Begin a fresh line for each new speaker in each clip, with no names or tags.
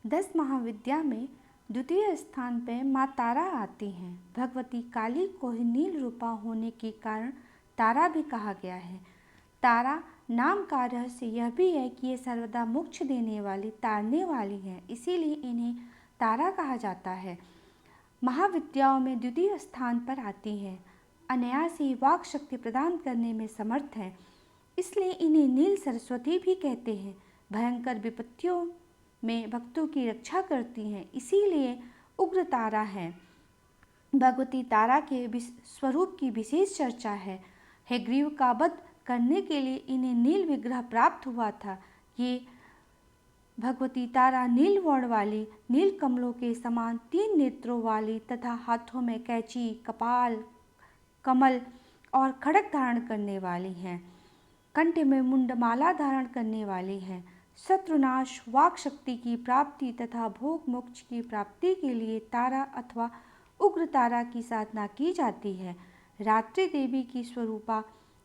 10 महाविद्या में द्वितीय स्थान पर माँ तारा आती हैं। भगवती काली को ही नील रूपा होने के कारण तारा भी कहा गया है। तारा नाम का रहस्य यह भी है कि ये सर्वदा मोक्ष देने वाली, तारने वाली हैं, इसीलिए इन्हें तारा कहा जाता है। महाविद्याओं में द्वितीय स्थान पर आती हैं। अनायास ही वाक शक्ति प्रदान करने में समर्थ है, इसलिए इन्हें नील सरस्वती भी कहते हैं। भयंकर विपत्तियों में भक्तों की रक्षा करती हैं, इसीलिए उग्र तारा है। भगवती तारा के स्वरूप की विशेष चर्चा है। हयग्रीव का वध करने के लिए इन्हें नील विग्रह प्राप्त हुआ था। ये भगवती तारा नील वर्ण वाली, नील कमलों के समान 3 नेत्रों वाली तथा हाथों में कैंची, कपाल, कमल और खड्ग धारण करने वाली हैं। कंठ में मुंडमाला धारण करने वाली हैं। शत्रुनाश, वाक शक्ति की प्राप्ति तथा भोग मोक्ष की प्राप्ति के लिए तारा अथवा उग्र तारा की साधना की जाती है। रात्रि देवी की स्वरूपा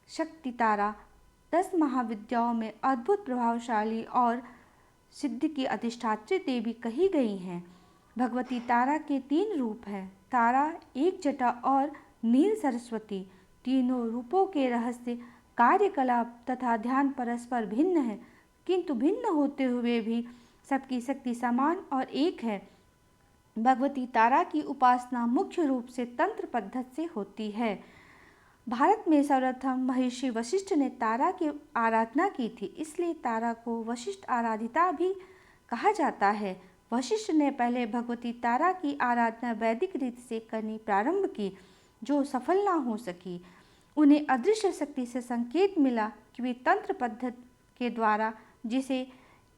शक्ति तारा 10 महाविद्याओं में अद्भुत प्रभावशाली और सिद्धि की अधिष्ठात्री देवी कही गई हैं। भगवती तारा के 3 रूप हैं, तारा, एक जटा और नील सरस्वती। तीनों रूपों के रहस्य, कार्यकलाप तथा ध्यान परस्पर भिन्न है, किंतु भिन्न होते हुए भी सबकी शक्ति समान और एक है। भगवती तारा की उपासना मुख्य रूप से तंत्र पद्धति से होती है। भारत में सर्वप्रथम महर्षि वशिष्ठ ने तारा की आराधना की थी, इसलिए तारा को वशिष्ठ आराधिता भी कहा जाता है। वशिष्ठ ने पहले भगवती तारा की आराधना वैदिक रीति से करनी प्रारंभ की, जो सफल ना हो सकी। उन्हें अदृश्य शक्ति से संकेत मिला कि वे तंत्र पद्धति के द्वारा, जिसे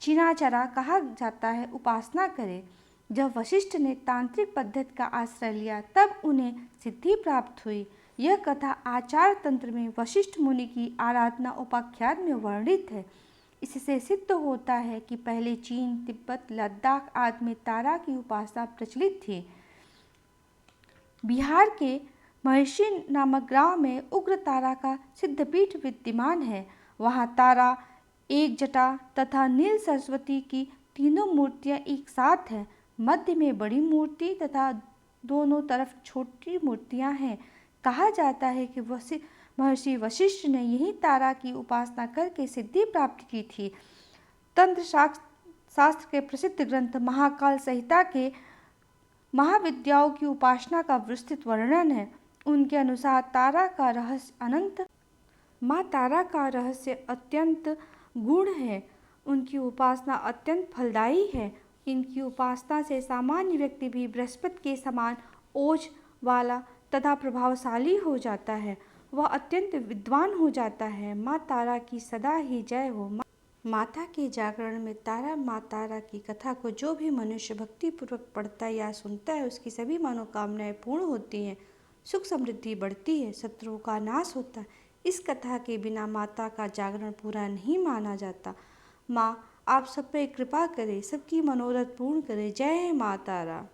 चिनाचरा कहा जाता है, उपासना करें। जब वशिष्ठ ने तांत्रिक पद्धति का आश्रय लिया, तब उन्हें सिद्धि प्राप्त हुई। यह कथा आचार तंत्र में वशिष्ठ मुनि की आराधना उपाख्यान में वर्णित है। इससे सिद्ध होता है कि पहले चीन, तिब्बत, लद्दाख आदि में तारा की उपासना प्रचलित थी। बिहार के महर्षि नामक गांव में उग्र तारा का सिद्धपीठ विद्यमान है। वहां तारा, एक जटा तथा नील सरस्वती की तीनों मूर्तियां एक साथ हैं। मध्य में बड़ी मूर्ति तथा दोनों तरफ छोटी मूर्तियां हैं। कहा जाता है कि महर्षि वशिष्ठ ने यही तारा की उपासना करके सिद्धि प्राप्त की थी। तंत्र शास्त्र के प्रसिद्ध ग्रंथ महाकाल संहिता के महाविद्याओं की उपासना का विस्तृत वर्णन है। उनके अनुसार तारा का रहस्य अनंत। माँ तारा का रहस्य अत्यंत गूढ़ है। उनकी उपासना अत्यंत फलदायी है। इनकी उपासना से सामान्य व्यक्ति भी बृहस्पति के समान ओज वाला तथा प्रभावशाली हो जाता है। वह अत्यंत विद्वान हो जाता है। माँ तारा की सदा ही जय हो। माता के जागरण में तारा माँ तारा की कथा को जो भी मनुष्य भक्तिपूर्वक पढ़ता या सुनता है, उसकी सभी मनोकामनाएं पूर्ण होती हैं, सुख समृद्धि बढ़ती है, शत्रुओं का नाश होता है। इस कथा के बिना माता का जागरण पूरा नहीं माना जाता। माँ आप सब पे कृपा करे, सबकी मनोरथ पूर्ण करे। जय माँ तारा।